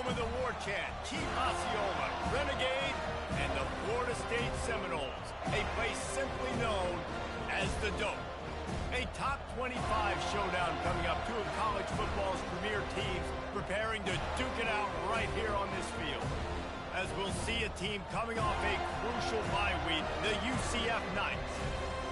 home of the war chant, Keep Osceola, Renegade, and the Florida State Seminoles, a place simply known as the Dope. A top 25 showdown coming up, two of college football's premier teams preparing to duke it out right here on this field. As we'll see a team coming off a crucial bye week, the UCF Knights,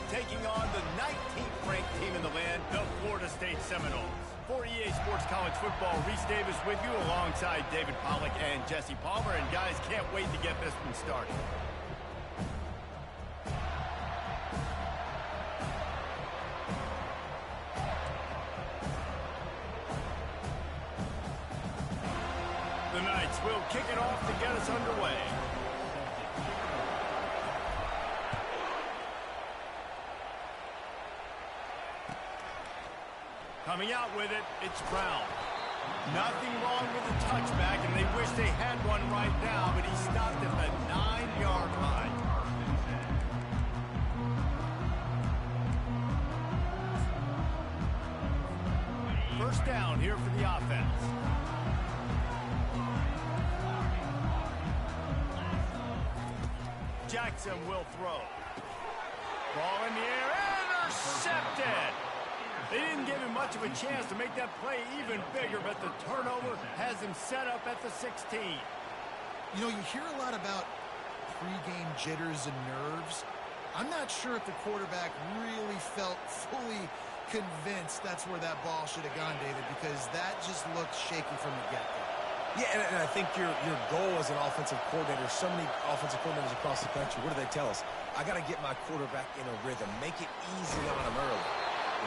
taking on the 19th ranked team in the land, the Florida State Seminoles. For EA Sports College Football, Reese Davis with you alongside David Pollack and Jesse Palmer. And guys, can't wait to get this one started. The Knights will kick it off to get us underway. Coming out with it, it's Brown. Nothing wrong with the touchback, and they wish they had one right now, but he stopped at the 9-yard line. First down here for the offense. Jackson will throw. Ball in the air, intercepted! They didn't give him much of a chance to make that play even bigger, but the turnover has him set up at the 16. You know, you hear a lot about pregame jitters and nerves. I'm not sure if the quarterback really felt fully convinced that's where that ball should have gone, David, because that just looked shaky from the get-go. Yeah, and I think your goal as an offensive coordinator, so many offensive coordinators across the country, what do they tell us? I got to get my quarterback in a rhythm, make it easy on him early.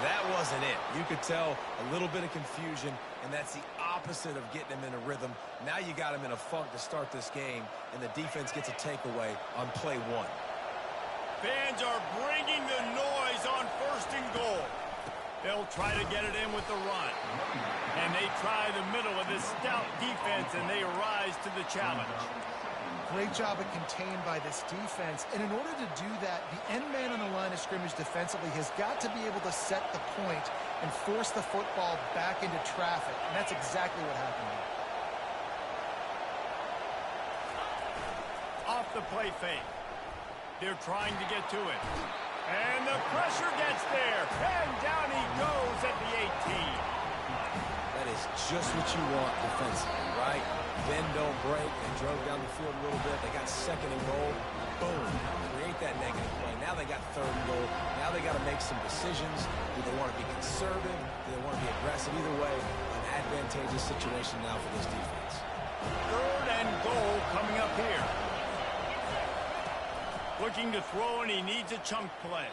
That wasn't it. You could tell a little bit of confusion, and that's the opposite of getting him in a rhythm. Now you got him in a funk to start this game, and the defense gets a takeaway on play one. Fans are bringing the noise on 1st and goal. They'll try to get it in with the run. And they try the middle of this stout defense, and they rise to the challenge. Great job of contained by this defense. And in order to do that, the end man on the line of scrimmage defensively has got to be able to set the point and force the football back into traffic. And that's exactly what happened here. Off the play fake. They're trying to get to it. And the pressure gets there. And down he goes at the 18. That is just what you want defensively, right? Bend, don't break. They drove down the field a little bit. They got 2nd and goal. Boom. Create that negative play. Now they got 3rd and goal. Now they got to make some decisions. Do they want to be conservative? Do they want to be aggressive? Either way, an advantageous situation now for this defense. 3rd and goal coming up here. Looking to throw, and he needs a chunk play.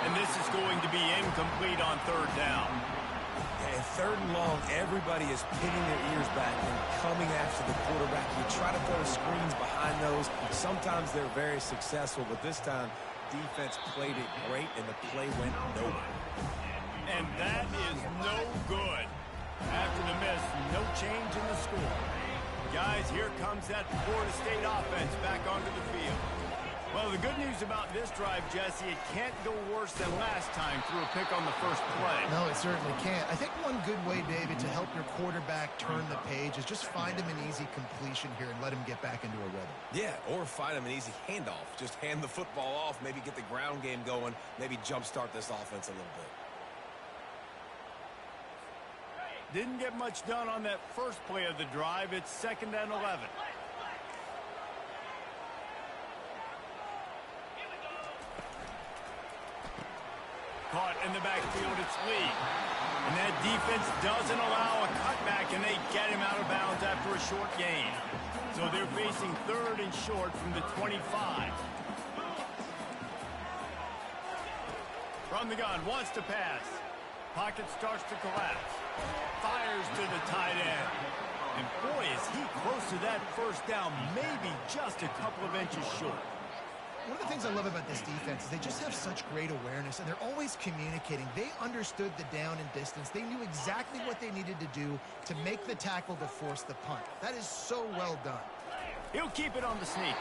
And this is going to be incomplete on 3rd down. And 3rd and long, everybody is pinning their ears back and coming after the quarterback. You try to throw screens behind those. Sometimes they're very successful, but this time, defense played it great, and the play went nowhere. And that is no good. After the miss, no change in the score. Guys, here comes that Florida State offense back onto the field. Well, the good news about this drive, Jesse, it can't go worse than last time through a pick on the first play. No, it certainly can't. I think one good way, David, to help your quarterback turn the page is just find him an easy completion here and let him get back into a rhythm. Yeah, or find him an easy handoff. Just hand the football off, maybe get the ground game going, maybe jumpstart this offense a little bit. Didn't get much done on that first play of the drive. It's 2nd and 11. Caught in the backfield, it's Lee. And that defense doesn't allow a cutback, and they get him out of bounds after a short gain. So they're facing 3rd and short from the 25. From the gun, wants to pass. Pocket starts to collapse. Fires to the tight end. And boy, is he close to that first down, maybe just a couple of inches short. One of the things I love about this defense is they just have such great awareness, and they're always communicating. They understood the down and distance. They knew exactly what they needed to do to make the tackle to force the punt. That is so well done. He'll keep it on the sneak.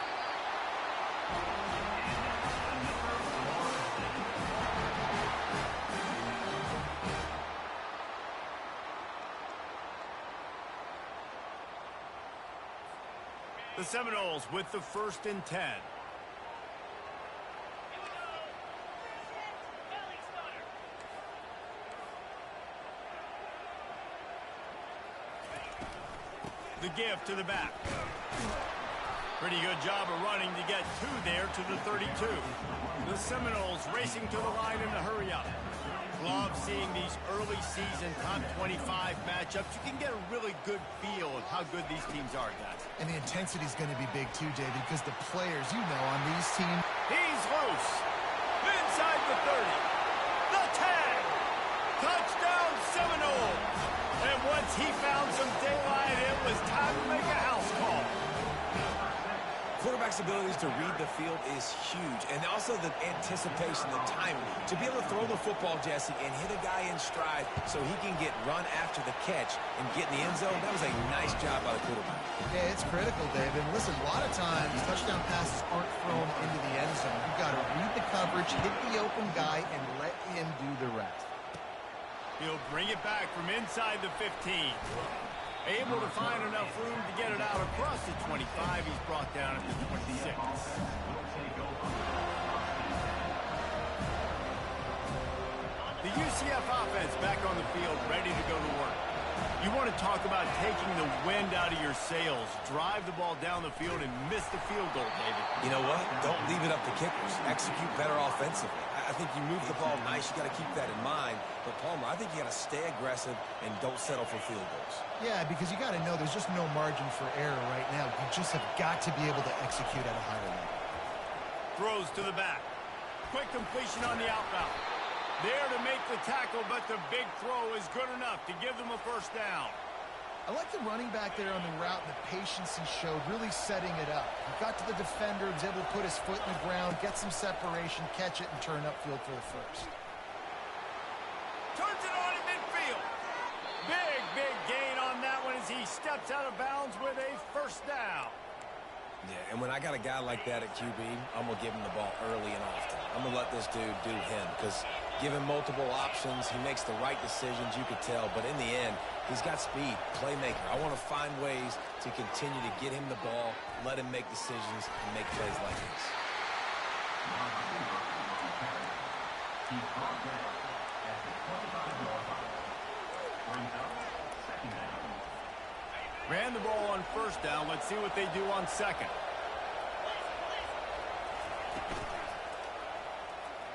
The Seminoles with the 1st and 10. The give to the back. Pretty good job of running to get 2 there to the 32. The Seminoles racing to the line in a hurry up. Love seeing these early season top 25 matchups. You can get a really good feel of how good these teams are, guys. And the intensity is going to be big too, David, because the players, you know, on these teams. He's loose. Inside the 30. The 10. Touchdown Seminoles. And once he found some daylight, it was time to make a house call. Quarterback's abilities to read the field is huge, and also the anticipation, the timing. To be able to throw the football, Jesse, and hit a guy in stride so he can get run after the catch and get in the end zone, that was a nice job by the quarterback. Yeah, it's critical, David. Listen, a lot of times touchdown passes aren't thrown into the end zone. You've got to read the coverage, hit the open guy, and let him do the rest. He'll bring it back from inside the 15. Able to find enough room to get it out across the 25. He's brought down at the 26. The UCF offense back on the field, ready to go to work. You want to talk about taking the wind out of your sails. Drive the ball down the field and miss the field goal, David. You know what? Don't leave it up to kickers. Execute better offensively. I think you move the ball nice. You got to keep that in mind. But, Palmer, I think you got to stay aggressive and don't settle for field goals. Yeah, because you got to know there's just no margin for error right now. You just have got to be able to execute at a higher level. Throws to the back. Quick completion on the outbound. There to make the tackle, but the big throw is good enough to give them a 1st down. I like the running back there on the route and the patience he showed, really setting it up. He got to the defender, was able to put his foot in the ground, get some separation, catch it, and turn upfield for the 1st. Turns it on in midfield. Big gain on that one as he steps out of bounds with a 1st down. Yeah, and when I got a guy like that at QB, I'm going to give him the ball early and often. I'm going to let this dude do him because give him multiple options. He makes the right decisions, you could tell. But in the end, he's got speed, playmaker. I want to find ways to continue to get him the ball, let him make decisions, and make plays like this. Ran the ball on 1st down. Let's see what they do on 2nd.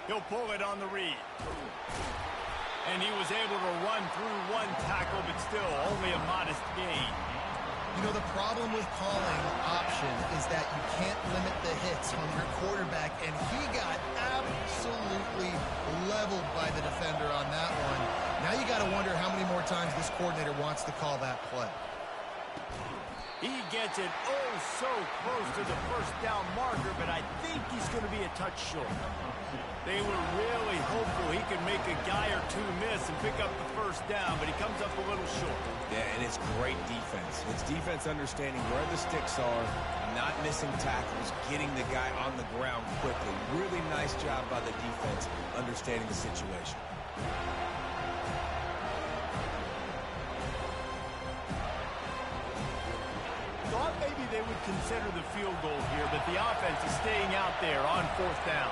He'll pull it on the read. And he was able to run through 1 tackle, but still only a modest gain. You know, the problem with calling option is that you can't limit the hits on your quarterback, and he got absolutely leveled by the defender on that one. Now you got to wonder how many more times this coordinator wants to call that play. He gets it so close to the 1st down marker, but I think he's going to be a touch short. They were really hopeful he could make a guy or 2 miss and pick up the 1st down, but he comes up a little short. Yeah, and it's great defense. It's defense understanding where the sticks are, not missing tackles, getting the guy on the ground quickly. Really nice job by the defense understanding the situation. Thought maybe they would consider the field goal here, but the offense is staying out there on 4th down.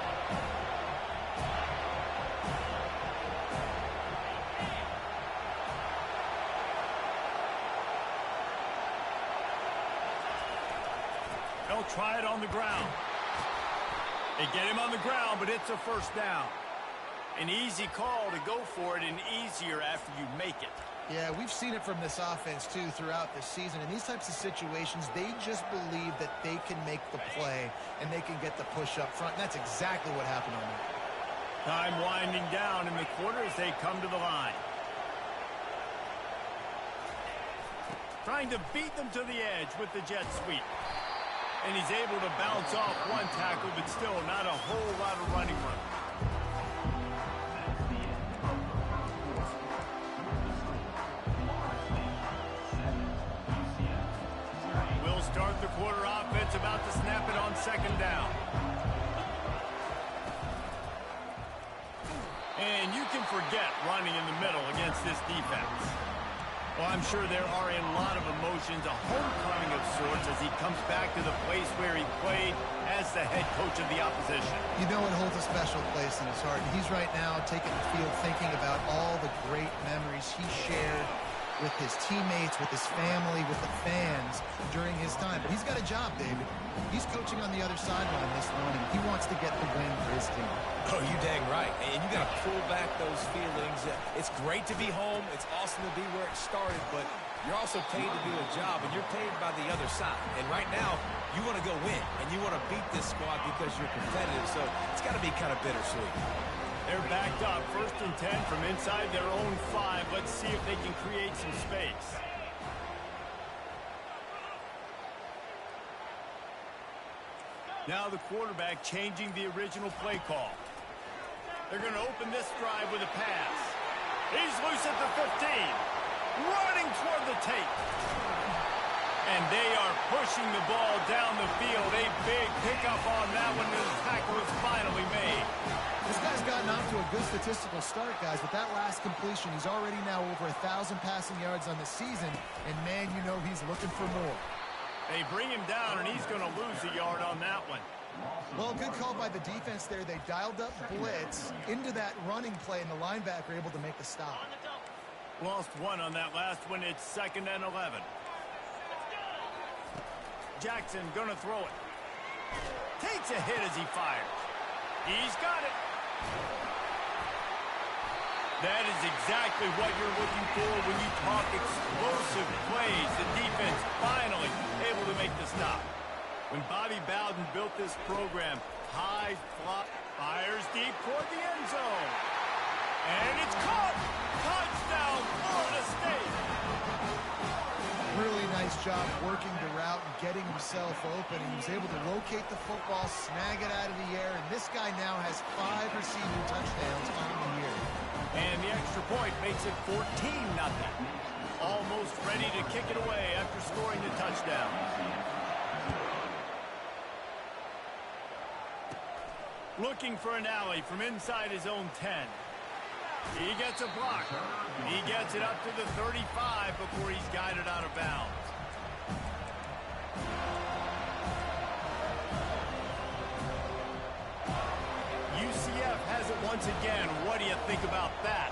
They'll try it on the ground. They get him on the ground, but it's a 1st down. An easy call to go for it and easier after you make it. Yeah, we've seen it from this offense, too, throughout this season. In these types of situations, they just believe that they can make the play and they can get the push up front. And that's exactly what happened on that. Time winding down in the quarter as they come to the line. Trying to beat them to the edge with the jet sweep. And he's able to bounce off 1 tackle, but still not a whole lot of running room. We'll start the quarter offense, about to snap it on 2nd down. And you can forget running in the middle against this defense. Well, I'm sure there are a lot of emotions, a homecoming of sorts, as he comes back to the place where he played as the head coach of the opposition. You know it holds a special place in his heart. And he's right now taking the field thinking about all the great memories he shared with his teammates, with his family, with the fans during his time. But he's got a job, David. He's coaching on the other sideline this one, and he wants to get the win for his team. Oh, you dang right. And you got to pull back those feelings. It's great to be home. It's awesome to be where it started, but you're also paid to do a job, and you're paid by the other side. And right now, you want to go win, and you want to beat this squad because you're competitive, so it's got to be kind of bittersweet. They're backed up, 1st and 10 from inside their own 5. Let's see if they can create some space. Now the quarterback changing the original play call. They're going to open this drive with a pass. He's loose at the 15. Running toward the tape. And they are pushing the ball down the field. A big pickup on that one, and the tackle is finally made. This guy's gotten off to a good statistical start, guys. With that last completion, he's already now over 1,000 passing yards on the season. And, man, you know he's looking for more. They bring him down, and he's going to lose a yard on that one. Well, good call by the defense there. They dialed up blitz into that running play, and the linebacker able to make the stop. Lost 1 on that last one. It's 2nd and 11. Jackson going to throw it. Takes a hit as he fires. He's got it. That is exactly what you're looking for when you talk explosive plays. The defense finally able to make the stop. When Bobby Bowden built this program, high flop, fires deep toward the end zone. And it's caught. Touchdown, Florida State. Really nice job working the route and getting himself open. He was able to locate the football, snag it out of the air, and this guy now has 5 receiving touchdowns on the year. And the extra point makes it 14-0. Almost ready to kick it away after scoring the touchdown. Looking for an alley from inside his own 10. He gets a block. He gets it up to the 35 before he's guided out of bounds. UCF has it once again. What do you think about that?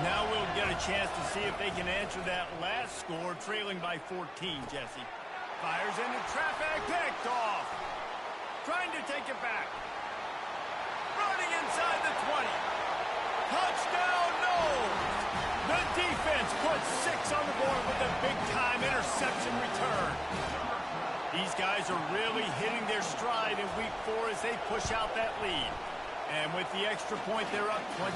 Now we'll get a chance to see if they can answer that last score, trailing by 14, Jesse. Fires into traffic, picked off. Trying to take it back. Running inside the 20. Touchdown, no! The defense puts 6 on the board with a big-time interception return. These guys are really hitting their stride in week 4 as they push out that lead. And with the extra point, they're up 21-0.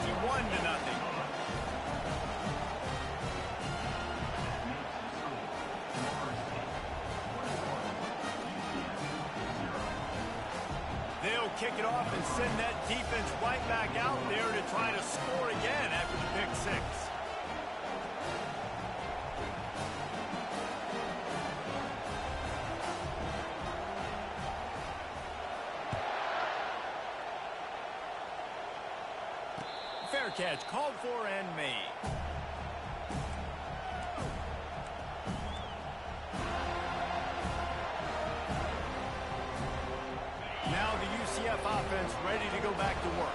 They'll kick it off and send that defense right back out there to try to score again after the pick 6. Fair catch, called for and made. Now the UCF offense ready to go back to work.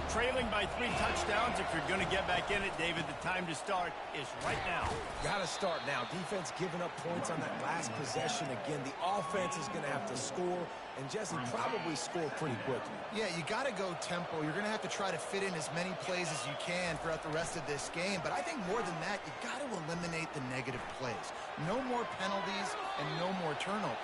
Trailing by 3 touchdowns. If you're going to get back in it, David, the time to start is right now. Got to start now. Defense giving up points on that last possession. Again, the offense is going to have to score, and Jesse probably score pretty quickly. Yeah, you got to go tempo. You're going to have to try to fit in as many plays as you can throughout the rest of this game. But I think more than that, you got to eliminate the negative plays. No more penalties and no more turnovers.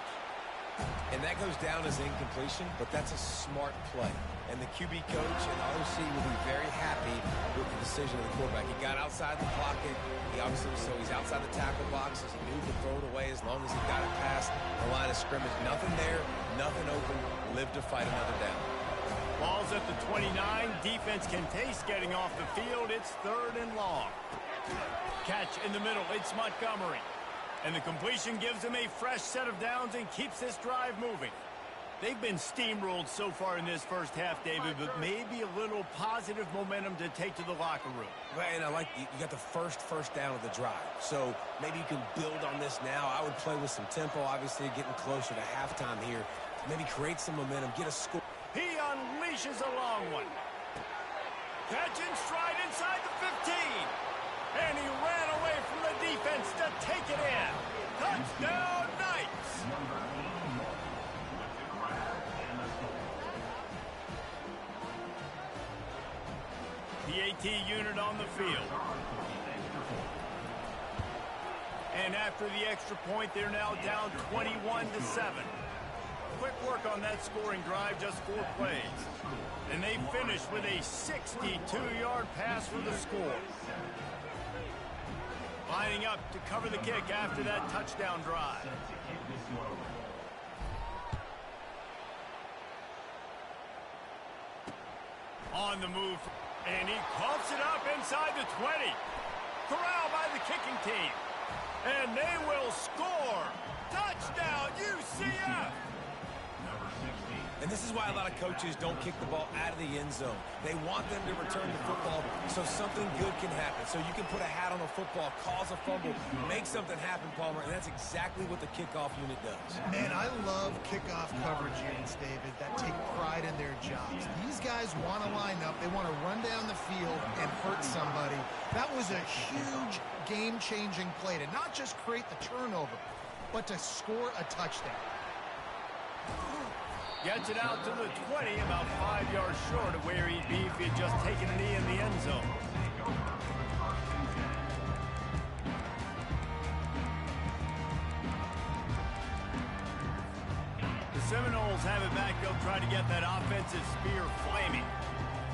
And that goes down as incompletion, but that's a smart play. And the QB coach and the OC will be very happy with the decision of the quarterback. He got outside the pocket. He obviously, so he's outside the tackle boxes. He knew to throw it away as long as he got it past the line of scrimmage. Nothing there, nothing open. Live to fight another down. Ball's at the 29. Defense can taste getting off the field. It's 3rd and long. Catch in the middle. It's Montgomery. And the completion gives him a fresh set of downs and keeps this drive moving. They've been steamrolled so far in this first half, David, but maybe a little positive momentum to take to the locker room. Well, and I like you got the first down of the drive, so maybe you can build on this now. I would play with some tempo, obviously getting closer to halftime here. Maybe create some momentum, get a score. He unleashes a long one. Catch in stride inside the 15. And he ran away from the defense to take it in. Touchdown, Knights! The AT unit on the field. And after the extra point, they're now down 21-7. Quick work on that scoring drive, just 4 plays. And they finish with a 62-yard pass for the score. Lining up to cover the kick after that touchdown drive. On the move, and he coughs it up inside the 20. Corralled by the kicking team. And they will score. Touchdown, UCF! And this is why a lot of coaches don't kick the ball out of the end zone. They want them to return the football so something good can happen. So you can put a hat on a football, cause a fumble, make something happen, Palmer, and that's exactly what the kickoff unit does. And I love kickoff coverage units, David, that take pride in their jobs. These guys want to line up. They want to run down the field and hurt somebody. That was a huge game-changing play to not just create the turnover, but to score a touchdown. Gets it out to the 20, about 5 yards short of where he'd be if he had just taken a knee in the end zone. The Seminoles have it back. They'll try to get that offensive spear flaming.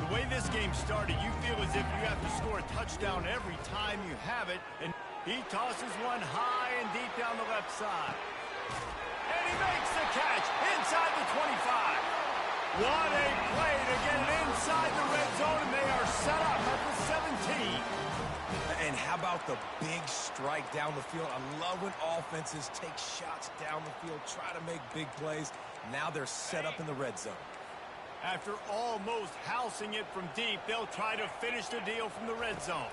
The way this game started, you feel as if you have to score a touchdown every time you have it. And he tosses one high and deep down the left side. And he makes the catch inside the 25. What a play to get it inside the red zone, and they are set up at the 17. And how about the big strike down the field? I love when offenses take shots down the field, try to make big plays. Now they're set up in the red zone. After almost housing it from deep, they'll try to finish the deal from the red zone.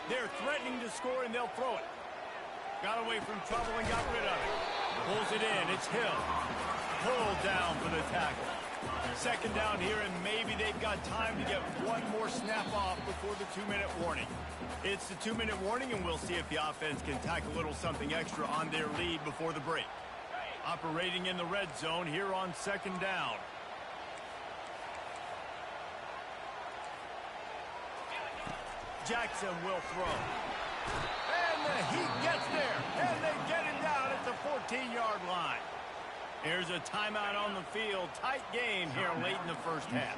They're threatening to score, and they'll throw it. Got away from trouble and got rid of it. Pulls it in. It's Hill. Pulled down for the tackle. Second down here, and maybe they've got time to get one more snap off before the 2-minute warning. It's the 2-minute warning, and we'll see if the offense can tack a little something extra on their lead before the break. Operating in the red zone here on second down. Jackson will throw. And the Heat gets there, and they get him down at the 14-yard line. Here's a timeout on the field. Tight game here late in the first half.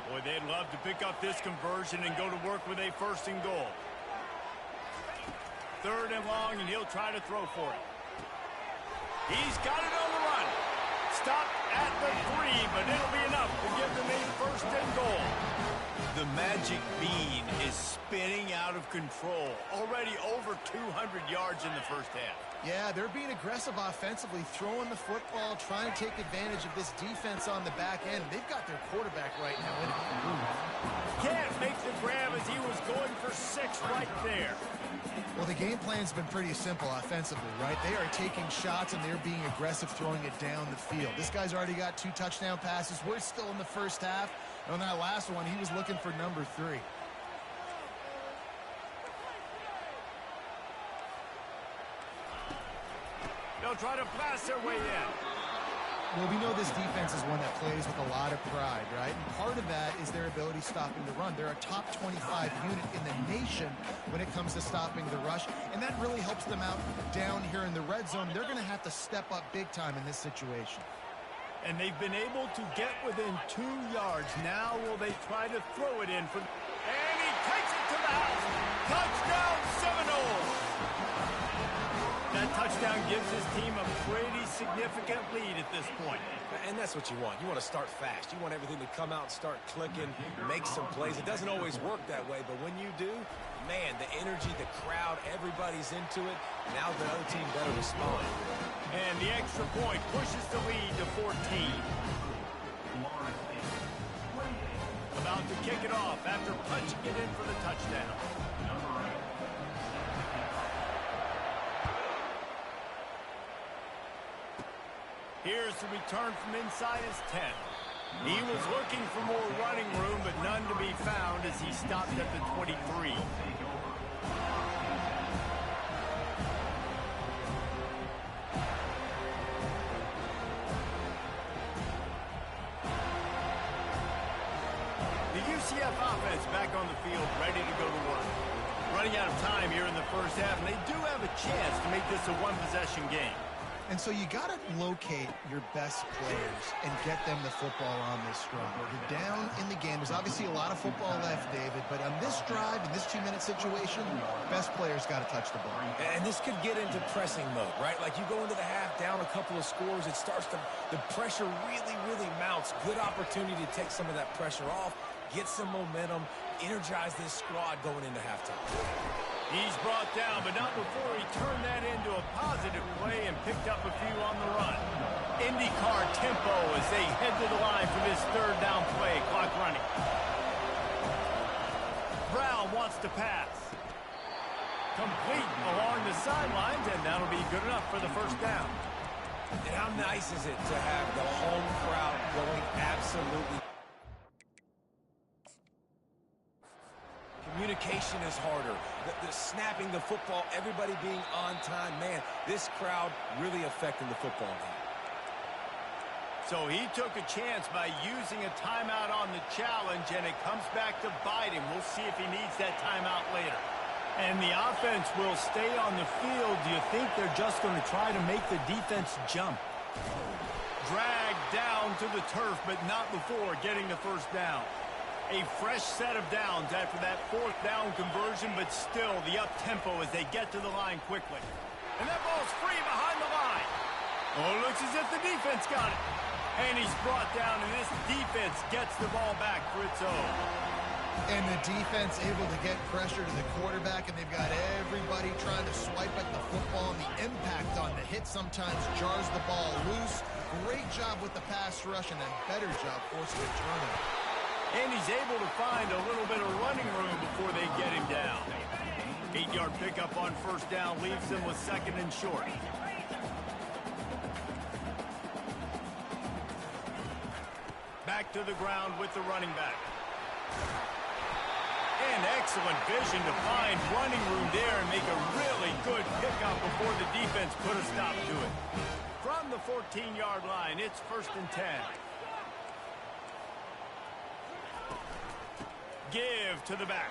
Boy, they'd love to pick up this conversion and go to work with a 1st and goal. 3rd and long, and he'll try to throw for it. He's got it on the run. Stopped at the 3, but it'll be enough to give them a 1st and goal. The magic bean is spinning out of control. Already over 200 yards in the first half. Yeah, they're being aggressive offensively, throwing the football, trying to take advantage of this defense on the back end. They've got their quarterback right now in it. Can't make the grab as he was going for 6 right there. Well, the game plan's been pretty simple offensively, right? They are taking shots, and they're being aggressive, throwing it down the field. This guy's already got 2 touchdown passes. We're still in the first half. On that last one, he was looking for number 3. They'll try to blast their way in. Well, we know this defense is one that plays with a lot of pride, right? And part of that is their ability stopping the run. They're a top 25 unit in the nation when it comes to stopping the rush, and that really helps them out down here in the red zone. They're going to have to step up big time in this situation. And they've been able to get within 2 yards. Now will they try to throw it in for... And he takes it to the house. Touchdown, Seminoles! That touchdown gives his team a pretty significant lead at this point. And that's what you want. You want to start fast. You want everything to come out and start clicking, make some plays. It doesn't always work that way, but when you do, man, the energy, the crowd, everybody's into it. Now the other team better respond. And the extra point pushes the lead to 14. About to kick it off after punching it in for the touchdown. Here's the return from inside his 10. He was looking for more running room, but none to be found as he stopped at the 23. The UCF offense back on the field, ready to go to work. Running out of time here in the first half, and they do have a chance to make this a one-possession game. And so you got to locate your best players and get them the football on this drive. You're down in the game. There's obviously a lot of football left, David, but on this drive, in this 2-minute situation, best players got to touch the ball. And this could get into pressing mode, right? Like you go into the half down a couple of scores, it starts to, the pressure really, really mounts. Good opportunity to take some of that pressure off, get some momentum, energize this squad going into halftime. He's brought down, but not before he turned that into a positive play and picked up a few on the run. IndyCar tempo as they head to the line for this third down play. Clock running. Brown wants to pass. Complete along the sidelines, and that'll be good enough for the first down. And how nice is it to have the home crowd going absolutely. Communication is harder. The snapping the football, everybody being on time. Man, this crowd really affecting the football game. So he took a chance by using a timeout on the challenge, and it comes back to bite him. We'll see if he needs that timeout later. And the offense will stay on the field. Do you think they're just going to try to make the defense jump? Dragged down to the turf, but not before getting the first down. A fresh set of downs after that fourth down conversion, but still the up-tempo as they get to the line quickly. And that ball's free behind the line. Oh, it looks as if the defense got it. And he's brought down, and this defense gets the ball back for its own. And the defense able to get pressure to the quarterback, and they've got everybody trying to swipe at the football, and the impact on the hit sometimes jars the ball loose. Great job with the pass rush, and a better job forcing a turnover. And he's able to find a little bit of running room before they get him down. 8-yard pickup on first down leaves them with second and short. Back to the ground with the running back. And excellent vision to find running room there and make a really good pickup before the defense put a stop to it. From the 14-yard line, it's first and 10. Give to the back.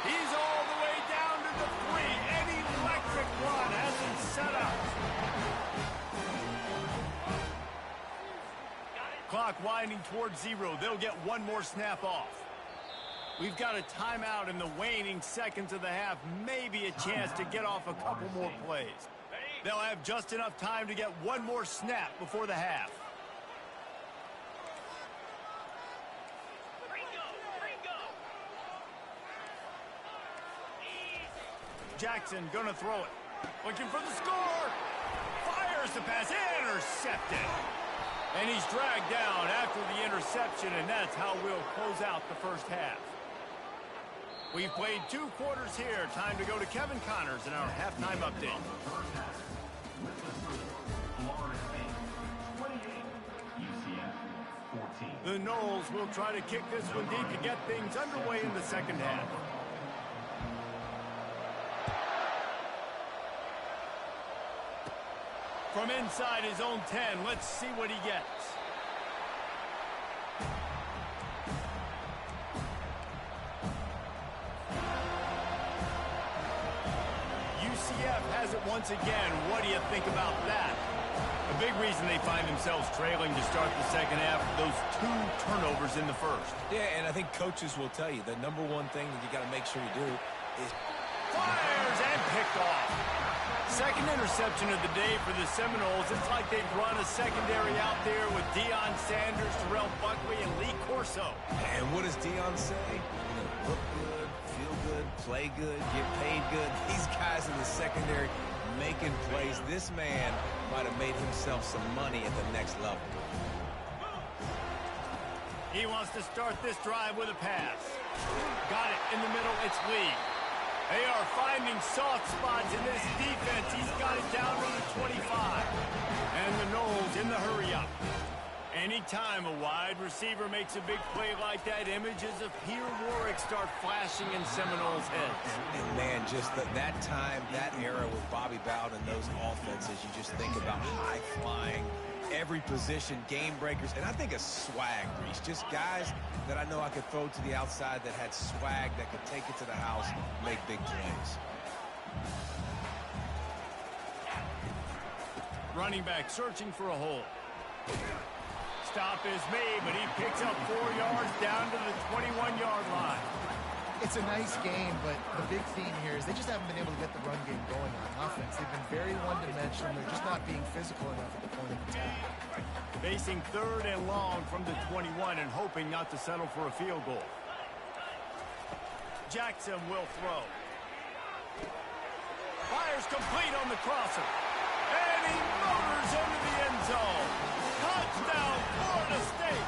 He's all the way down to the 3. An electric run has him set up. Clock winding towards 0. They'll get one more snap off. We've got a timeout in the waning seconds of the half. Maybe a chance to get off a couple more plays. They'll have just enough time to get one more snap before the half. Jackson gonna throw it. Looking for the score. Fires the pass. Intercepted. And he's dragged down after the interception, and that's how we'll close out the first half. We've played 2 quarters here. Time to go to Kevin Connors in our halftime update. The Noles will try to kick this one deep to get things underway in the second half. From inside his own 10, let's see what he gets. UCF has it once again. What do you think about that? A big reason they find themselves trailing to start the second half, those 2 turnovers in the first. Yeah, and I think coaches will tell you the number one thing that you got to make sure you do is Fires and picked off. Second interception of the day for the Seminoles. It's like they've run a secondary out there with Deion Sanders, Terrell Buckley, and Lee Corso. And what does Deion say? Look good, feel good, play good, get paid good. These guys in the secondary making plays. This man might have made himself some money at the next level. He wants to start this drive with a pass. Got it in the middle. It's Lee. They are finding soft spots in this defense. He's got it down to the 25. And the Noles in the hurry-up. Anytime a wide receiver makes a big play like that, images of Peter Warwick start flashing in Seminoles' heads. And man, just that time, that era with Bobby Bowden and those offenses, you just think about high-flying, every position, game breakers, and I think of swag, Reese. Just guys that I know I could throw to the outside that had swag that could take it to the house, make big plays. Running back searching for a hole. Stop is made, but he picks up 4 yards down to the 21-yard line. It's a nice game, but the big theme here is they just haven't been able to get the run game going on offense. They've been very one-dimensional. They're just not being physical enough at the point of attack. Facing 3rd and long from the 21 and hoping not to settle for a field goal. Jackson will throw. Fires complete on the crosser. And he motors into the end zone. Touchdown, Florida State.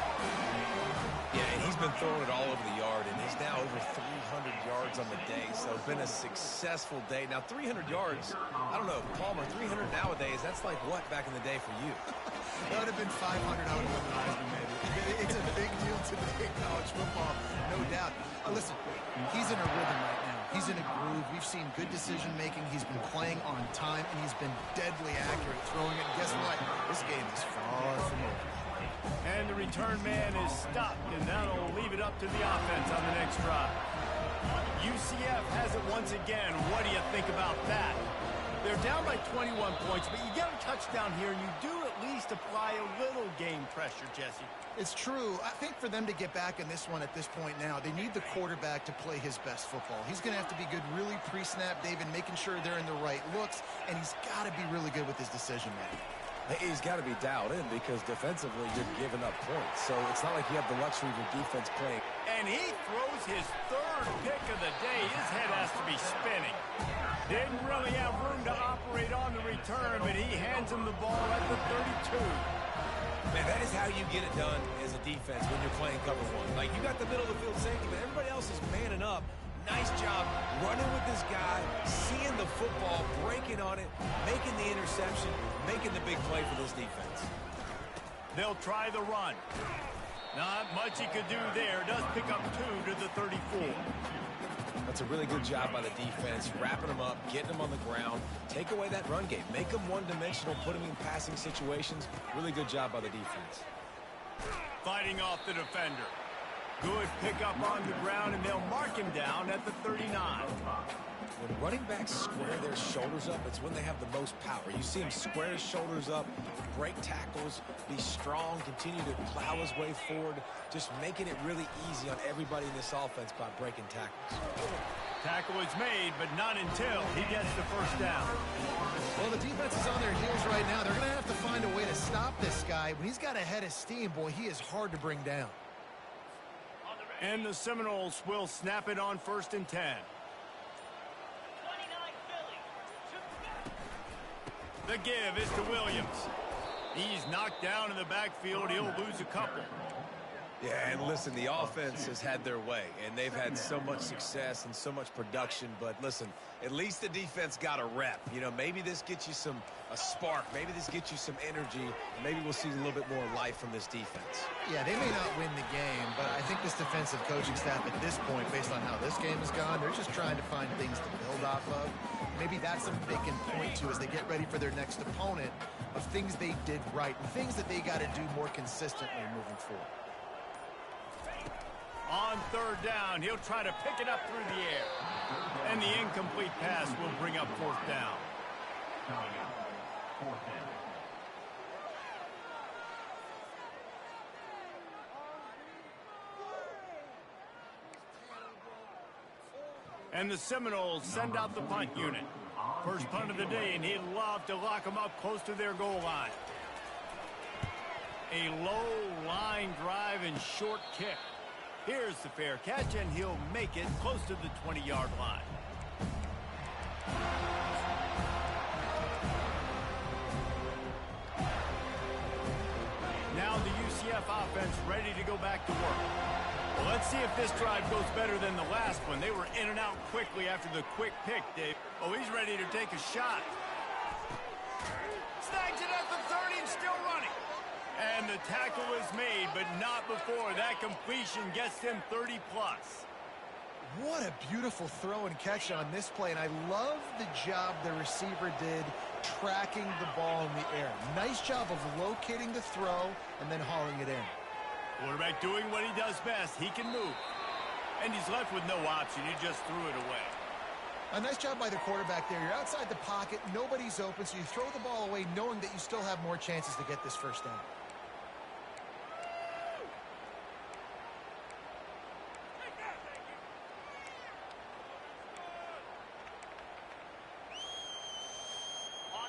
Yeah, and he's been throwing it all over the yard, and he's now over 300 yards on the day, so it's been a successful day. Now, 300 yards, I don't know, Palmer, 300 nowadays, that's like what back in the day for you? That would have been 500 out of the Heisman, maybe. It's a big deal today in college football, no doubt. Listen, he's in a rhythm right now. He's in a groove. We've seen good decision-making. He's been playing on time, and he's been deadly accurate throwing it. And guess what? This game is far from over. And the return man is stopped, and that'll leave it up to the offense on the next drive. UCF has it once again. What do you think about that? They're down by 21 points, but you get a touchdown here, and you do at least apply a little game pressure, Jesse. It's true. I think for them to get back in this one at this point now, they need the quarterback to play his best football. He's going to have to be good really pre-snap, David, making sure they're in the right looks, and he's got to be really good with his decision-making. He's got to be dialed in because defensively you're giving up points. So it's not like you have the luxury of your defense playing. And he throws his 3rd pick of the day. His head has to be spinning. Didn't really have room to operate on the return, but he hands him the ball at the 32. Man, that is how you get it done as a defense when you're playing cover one. Like, you got the middle of the field safety, but everybody else is manning up. Nice job running with this guy, seeing the football, breaking on it, making the interception, making the big play for this defense. They'll try the run. Not much he could do there. Does pick up 2 to the 34. That's a really good job by the defense, wrapping them up, getting them on the ground, take away that run game, make them one-dimensional, put them in passing situations. Really good job by the defense. Fighting off the defender. Good pickup on the ground, and they'll mark him down at the 39. When running backs square their shoulders up, it's when they have the most power. You see him square his shoulders up, break tackles, be strong, continue to plow his way forward, just making it really easy on everybody in this offense by breaking tackles. Tackle is made, but not until he gets the first down. Well, the defense is on their heels right now. They're going to have to find a way to stop this guy. When he's got a head of steam, boy, he is hard to bring down. And the Seminoles will snap it on 1st and 10. The give is to Williams. He's knocked down in the backfield. He'll lose a couple. Yeah, and listen, the offense has had their way, and they've had so much success and so much production. But listen, at least the defense got a rep. You know, maybe this gets you a spark. Maybe this gets you some energy. Maybe we'll see a little bit more life from this defense. Yeah, they may not win the game, but I think this defensive coaching staff at this point, based on how this game has gone, they're just trying to find things to build off of. Maybe that's something they can point to as they get ready for their next opponent of things they did right and things that they got to do more consistently moving forward. On 3rd down, he'll try to pick it up through the air. And the incomplete pass will bring up 4th down. And the Seminoles send out the punt unit. First punt of the day, and he'd love to lock them up close to their goal line. A low line drive and short kick. Here's the fair catch, and he'll make it close to the 20-yard line. Now the UCF offense ready to go back to work. Well, let's see if this drive goes better than the last one. They were in and out quickly after the quick pick, Dave. Oh, he's ready to take a shot. Snags it at the 30 and still running. And the tackle is made, but not before that completion gets them 30-plus. What a beautiful throw and catch on this play, and I love the job the receiver did tracking the ball in the air. Nice job of locating the throw and then hauling it in. Quarterback doing what he does best. He can move. And he's left with no option. He just threw it away. A nice job by the quarterback there. You're outside the pocket. Nobody's open, so you throw the ball away knowing that you still have more chances to get this first down.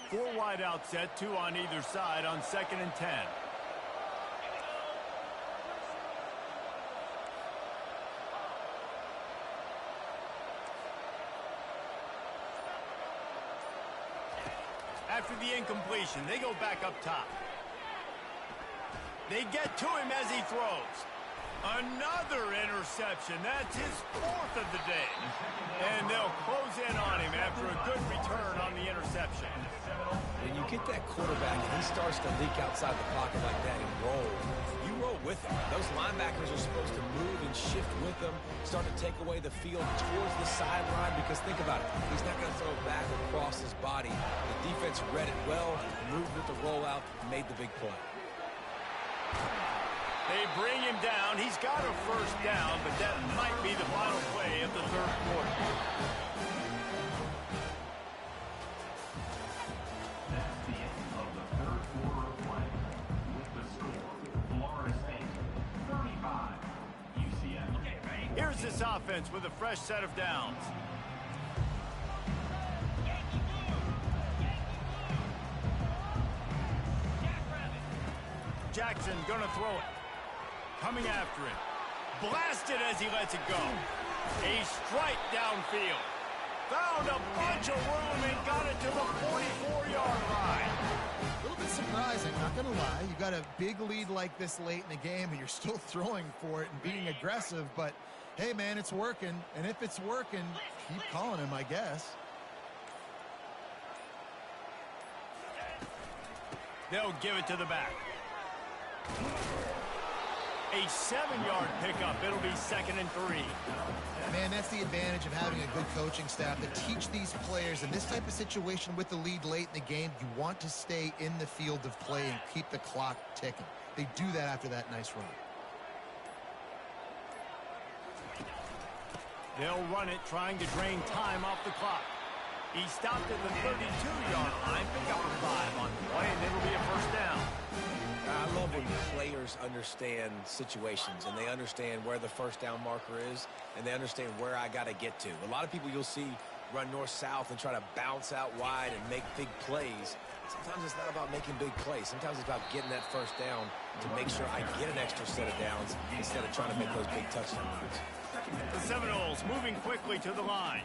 Four wide out set, two on either side on 2nd and 10. After the incompletion, they go back up top. They get to him as he throws. Another interception. That's his 4th of the day. And they'll close in on him after a good return on the interception. When you get that quarterback and he starts to leak outside the pocket like that and roll, you roll with him. Those linebackers are supposed to move and shift with him, start to take away the field towards the sideline, because think about it. He's not going to throw it back across his body. The defense read it well, moved with the rollout, made the big play. They bring him down. He's got a first down, but that might be the final play of the 3rd quarter. That's the end of the 3rd quarter of play. With the score, Florida State 35, UCF. Here's this offense with a fresh set of downs. Jackson gonna throw it. Coming after it. Blasted as he lets it go. A strike downfield. Found a bunch of room and got it to the 44-yard line. A little bit surprising, not going to lie. You got a big lead like this late in the game, and you're still throwing for it and being aggressive. But, hey, man, it's working. And if it's working, keep calling him, I guess. They'll give it to the back. A 7-yard pickup. It'll be 2nd and 3. Man, that's the advantage of having a good coaching staff to teach these players in this type of situation with the lead late in the game. You want to stay in the field of play and keep the clock ticking. They do that after that nice run. They'll run it, trying to drain time off the clock. He stopped at the 32-yard line. Pick up a 5 on the play, and it'll be a first down. I love when players understand situations and they understand where the first down marker is and they understand where I got to get to. A lot of people you'll see run north-south and try to bounce out wide and make big plays. Sometimes it's not about making big plays. Sometimes it's about getting that first down to make sure I get an extra set of downs instead of trying to make those big touchdown runs. The Seminoles moving quickly to the line.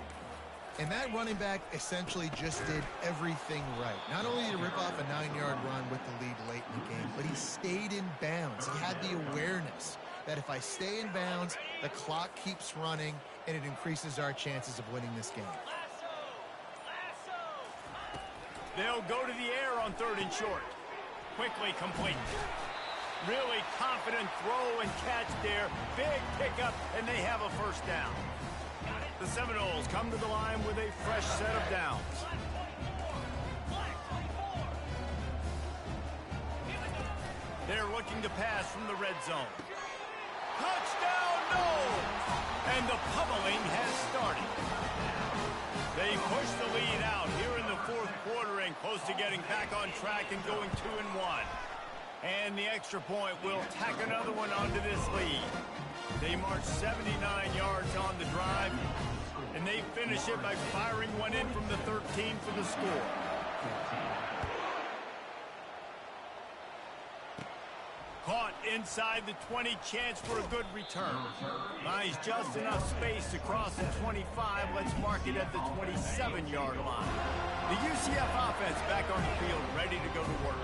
And that running back essentially just did everything right. Not only did he rip off a 9-yard run with the lead late in the game, but he stayed in bounds. He had the awareness that if I stay in bounds, the clock keeps running, and it increases our chances of winning this game. They'll go to the air on 3rd and short. Quickly complete. Really confident throw and catch there. Big pickup, and they have a first down. The Seminoles come to the line with a fresh set of downs. They're looking to pass from the red zone. Touchdown, no! And the pummeling has started. They push the lead out here in the 4th quarter and close to getting back on track and going 2-1. And the extra point will tack another one onto this lead. They march 79 yards on the drive, and they finish it by firing one in from the 13 for the score. Caught inside the 20, chance for a good return. Buys just enough space to cross the 25. Let's mark it at the 27-yard line. The UCF offense back on the field, ready to go to work.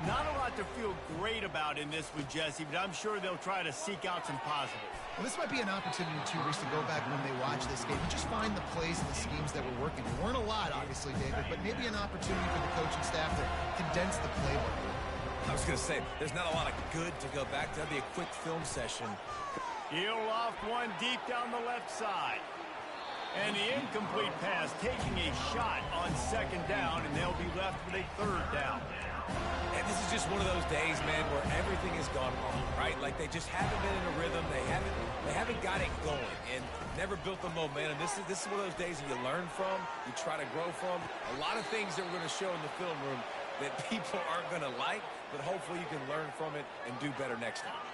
Not a lot to feel great about in this one, Jesse, but I'm sure they'll try to seek out some positives. Well, this might be an opportunity, too, Reese, to go back when they watch this game and just find the plays and the schemes that were working. There weren't a lot, obviously, David, but maybe an opportunity for the coaching staff to condense the playbook. I was going to say, there's not a lot of good to go back to. That'd be a quick film session. He'll loft one deep down the left side. And the incomplete pass taking a shot on second down, and they'll be left with a third down. And this is just one of those days, man, where everything has gone wrong, right? Like they just haven't been in a rhythm. They haven't got it going and never built the momentum. This is one of those days that you learn from, you try to grow from. A lot of things that we're going to show in the film room that people aren't going to like, but hopefully you can learn from it and do better next time.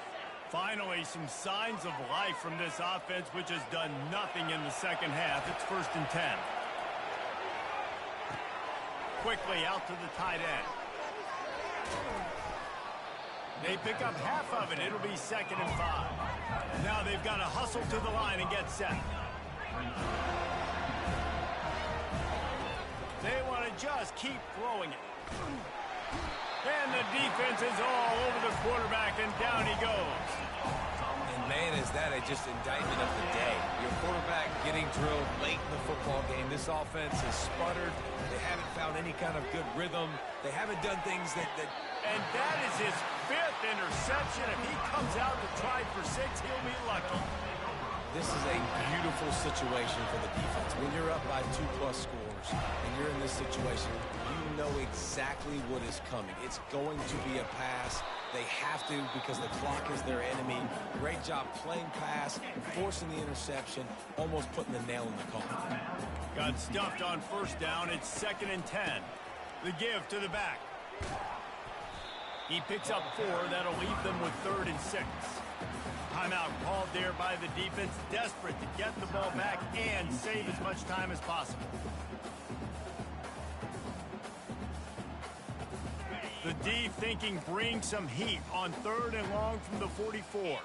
Finally, some signs of life from this offense, which has done nothing in the second half. It's 1st and 10. Quickly out to the tight end. They pick up half of it. It'll be 2nd and 5. Now they've got to hustle to the line and get set. They want to just keep throwing it. And the defense is all over the quarterback, and down he goes. And, man, is that just indictment of the day. Your quarterback getting drilled late in the football game. This offense has sputtered. They haven't found any kind of good rhythm. They haven't done things that... And that is his 5th interception. If he comes out to try for 6, he'll be lucky. This is a beautiful situation for the defense. When you're up by 2+ scores and you're in this situation, you know exactly what is coming. It's going to be a pass. They have to because the clock is their enemy. Great job playing pass, forcing the interception, almost putting the nail in the coffin. Got stuffed on 1st down. It's 2nd and 10. The give to the back. He picks up 4. That'll leave them with 3rd and 6. Timeout called there by the defense, desperate to get the ball back and save as much time as possible. The D thinking bring some heat on 3rd and long from the 44.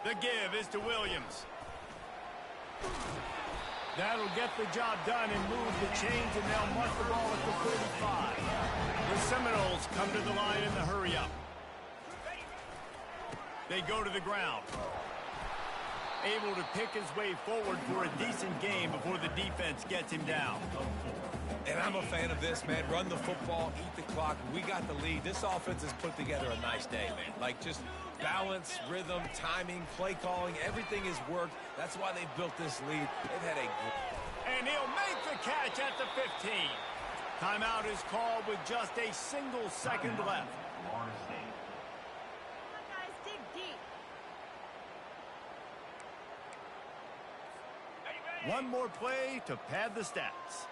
The give is to Williams. That'll get the job done and move the chains, and they'll mark the ball at the 45. The Seminoles come to the line in the hurry-up. They go to the ground. Able to pick his way forward for a decent game before the defense gets him down. And I'm a fan of this, man. Run the football, eat the clock. We got the lead. This offense has put together a nice day, man. Like, just balance, rhythm, timing, play calling, everything has worked. That's why they built this lead. They've had a... And he'll make the catch at the 15. Timeout is called with just a single second left. Guys, dig deep. One more play to pad the stats.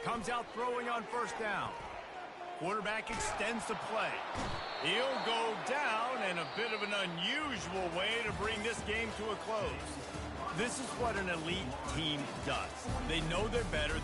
Comes out throwing on 1st down. Quarterback extends the play. He'll go down in a bit of an unusual way to bring this game to a close. This is what an elite team does. They know they're better.